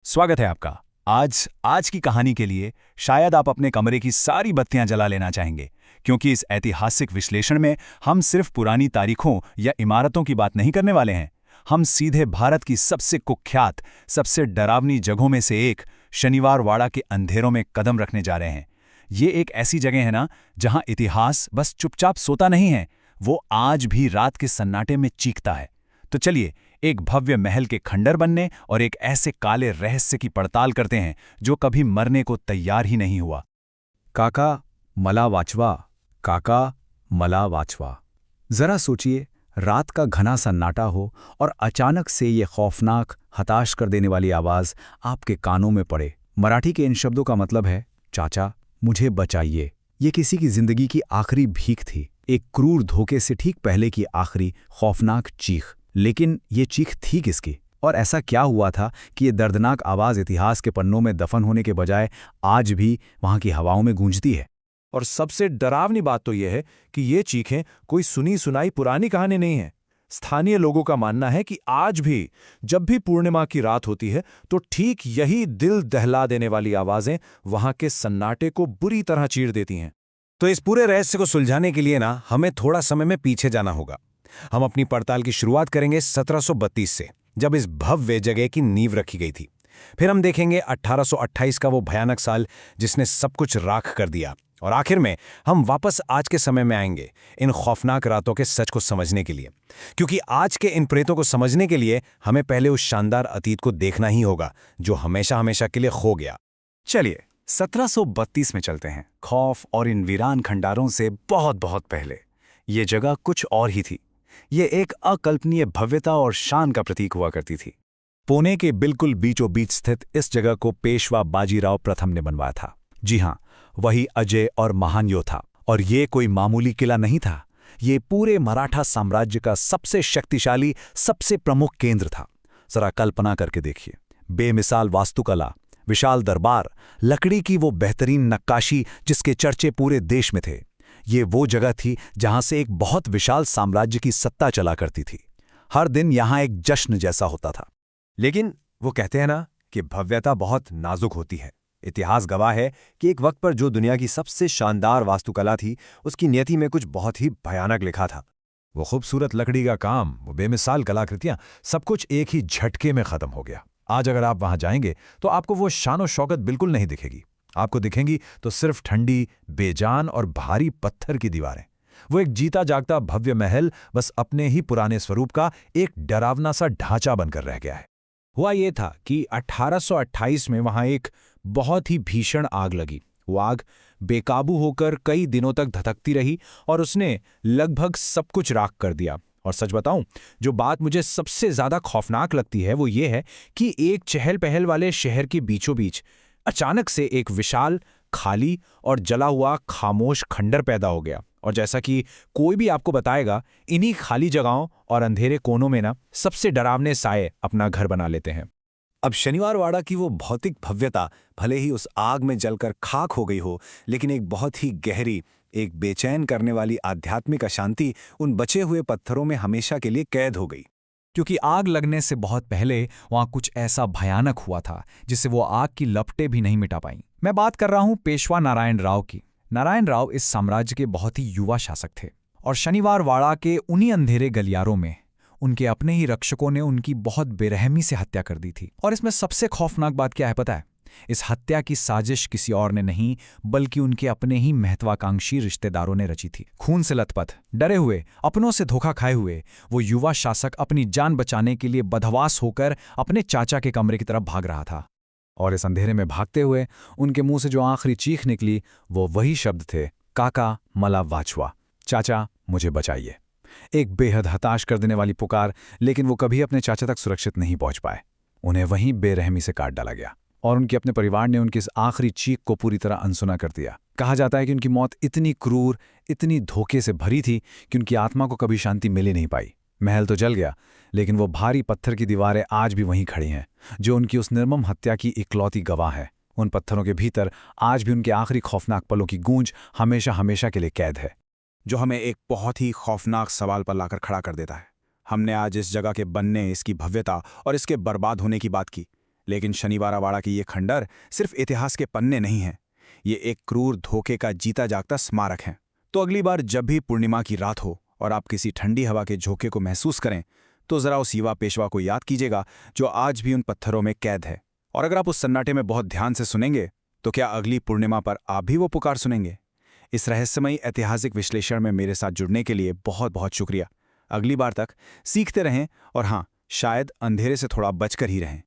स्वागत है आपका। आज की कहानी के लिए शायद आप अपने कमरे की सारी बत्तियां जला लेना चाहेंगे, क्योंकि इस ऐतिहासिक विश्लेषण में हम सिर्फ पुरानी तारीखों या इमारतों की बात नहीं करने वाले हैं। हम सीधे भारत की सबसे कुख्यात, सबसे डरावनी जगहों में से एक शनिवार वाड़ा के अंधेरों में कदम रखने जा रहे हैं। ये एक ऐसी जगह है ना, जहां इतिहास बस चुपचाप सोता नहीं है, वो आज भी रात के सन्नाटे में चीखता है। तो चलिए, एक भव्य महल के खंडर बनने और एक ऐसे काले रहस्य की पड़ताल करते हैं जो कभी मरने को तैयार ही नहीं हुआ। काका मला वाचवा, काका मला वाचवा। जरा सोचिए, रात का घना सन्नाटा हो और अचानक से ये खौफनाक, हताश कर देने वाली आवाज आपके कानों में पड़े। मराठी के इन शब्दों का मतलब है, चाचा मुझे बचाइए। ये किसी की जिंदगी की आखिरी भीख थी, एक क्रूर धोखे से ठीक पहले की आखिरी खौफनाक चीख। लेकिन ये चीख थी किसकी, और ऐसा क्या हुआ था कि ये दर्दनाक आवाज इतिहास के पन्नों में दफन होने के बजाय आज भी वहां की हवाओं में गूंजती है? और सबसे डरावनी बात तो यह है कि ये चीखें कोई सुनी सुनाई पुरानी कहानी नहीं है। स्थानीय लोगों का मानना है कि आज भी जब भी पूर्णिमा की रात होती है तो ठीक यही दिल दहला देने वाली आवाजें वहां के सन्नाटे को बुरी तरह चीर देती हैं। तो इस पूरे रहस्य को सुलझाने के लिए ना हमें थोड़ा समय में पीछे जाना होगा। हम अपनी पड़ताल की शुरुआत करेंगे 1732 से, जब इस भव्य जगह की नींव रखी गई थी। फिर हम देखेंगे 1828 का वो भयानक साल जिसने सब कुछ राख कर दिया। और आखिर में हम वापस आज के समय में आएंगे, इन खौफनाक रातों के सच को समझने के लिए। क्योंकि आज के इन प्रेतों को समझने के लिए हमें पहले उस शानदार अतीत को देखना ही होगा जो हमेशा हमेशा के लिए खो गया। चलिए 1732 में चलते हैं, खौफ और इन वीरान खंडारों से बहुत बहुत पहले। ये जगह कुछ और ही थी। ये एक अकल्पनीय भव्यता और शान का प्रतीक हुआ करती थी। पुणे के बिल्कुल बीचों बीच स्थित इस जगह को पेशवा बाजीराव प्रथम ने बनवाया था। जी हां, वही अजय और महान योद्धा। और ये कोई मामूली किला नहीं था, ये पूरे मराठा साम्राज्य का सबसे शक्तिशाली, सबसे प्रमुख केंद्र था। जरा कल्पना करके देखिए, बेमिसाल वास्तुकला, विशाल दरबार, लकड़ी की वो बेहतरीन नक्काशी जिसके चर्चे पूरे देश में थे। ये वो जगह थी जहां से एक बहुत विशाल साम्राज्य की सत्ता चला करती थी। हर दिन यहां एक जश्न जैसा होता था। लेकिन वो कहते हैं ना कि भव्यता बहुत नाजुक होती है। इतिहास गवाह है कि एक वक्त पर जो दुनिया की सबसे शानदार वास्तुकला थी, उसकी नियति में कुछ बहुत ही भयानक लिखा था। वो खूबसूरत लकड़ी का काम, वो बेमिसाल कलाकृतियां, सब कुछ एक ही झटके में खत्म हो गया। आज अगर आप वहां जाएंगे तो आपको वो शान और शौकत बिल्कुल नहीं दिखेगी। आपको दिखेंगी तो सिर्फ ठंडी, बेजान और भारी पत्थर की दीवारें। वो एक जीता जागता भव्य महल बस अपने ही पुराने स्वरूप का एक डरावना सा ढांचा बनकर रह गया है। हुआ ये था कि 1828 में वहां एक बहुत ही भीषण आग लगी। वो आग बेकाबू होकर कई दिनों तक धधकती रही और उसने लगभग सब कुछ राख कर दिया। और सच बताऊं, जो बात मुझे सबसे ज्यादा खौफनाक लगती है वो ये है कि एक चहल पहल वाले शहर के बीचों बीच अचानक से एक विशाल, खाली और जला हुआ खामोश खंडर पैदा हो गया। और जैसा कि कोई भी आपको बताएगा, इन्हीं खाली जगहों और अंधेरे कोनों में ना सबसे डरावने साये अपना घर बना लेते हैं। अब शनिवार वाड़ा की वो भौतिक भव्यता भले ही उस आग में जलकर खाक हो गई हो, लेकिन एक बहुत ही गहरी, एक बेचैन करने वाली आध्यात्मिक अशांति उन बचे हुए पत्थरों में हमेशा के लिए कैद हो गई। क्योंकि आग लगने से बहुत पहले वहां कुछ ऐसा भयानक हुआ था जिसे वो आग की लपटें भी नहीं मिटा पाईं। मैं बात कर रहा हूं पेशवा नारायण राव की। नारायण राव इस साम्राज्य के बहुत ही युवा शासक थे और शनिवार वाड़ा के उन्हीं अंधेरे गलियारों में उनके अपने ही रक्षकों ने उनकी बहुत बेरहमी से हत्या कर दी थी। और इसमें सबसे खौफनाक बात क्या है पता है? इस हत्या की साजिश किसी और ने नहीं, बल्कि उनके अपने ही महत्वाकांक्षी रिश्तेदारों ने रची थी। खून से लथपथ, डरे हुए, अपनों से धोखा खाए हुए वो युवा शासक अपनी जान बचाने के लिए बदहवास होकर अपने चाचा के कमरे की तरफ भाग रहा था। और इस अंधेरे में भागते हुए उनके मुंह से जो आखिरी चीख निकली वो वही शब्द थे, काका मला वाचवा, चाचा मुझे बचाइए। एक बेहद हताश कर देने वाली पुकार, लेकिन वो कभी अपने चाचा तक सुरक्षित नहीं पहुंच पाए। उन्हें वहीं बेरहमी से काट डाला गया और उनके अपने परिवार ने उनकी इस आखिरी चीख को पूरी तरह अनसुना कर दिया। कहा जाता है कि उनकी मौत इतनी क्रूर, इतनी धोखे से भरी थी कि उनकी आत्मा को कभी शांति मिल ही नहीं पाई। महल तो जल गया, लेकिन वो भारी पत्थर की दीवारें आज भी वहीं खड़ी हैं, जो उनकी उस निर्मम हत्या की इकलौती गवाह है। उन पत्थरों के भीतर आज भी उनके आखिरी खौफनाक पलों की गूंज हमेशा हमेशा के लिए कैद है। जो हमें एक बहुत ही खौफनाक सवाल पर लाकर खड़ा कर देता है। हमने आज इस जगह के बनने, इसकी भव्यता और इसके बर्बाद होने की बात की, लेकिन शनिवारावाड़ा की ये खंडर सिर्फ इतिहास के पन्ने नहीं हैं, ये एक क्रूर धोखे का जीता जागता स्मारक है। तो अगली बार जब भी पूर्णिमा की रात हो और आप किसी ठंडी हवा के झोंके को महसूस करें, तो जरा उस युवा पेशवा को याद कीजिएगा जो आज भी उन पत्थरों में कैद है। और अगर आप उस सन्नाटे में बहुत ध्यान से सुनेंगे, तो क्या अगली पूर्णिमा पर आप भी वो पुकार सुनेंगे? इस रहस्यमयी ऐतिहासिक विश्लेषण में मेरे साथ जुड़ने के लिए बहुत बहुत शुक्रिया। अगली बार तक सीखते रहें और हाँ, शायद अंधेरे से थोड़ा बचकर ही रहें।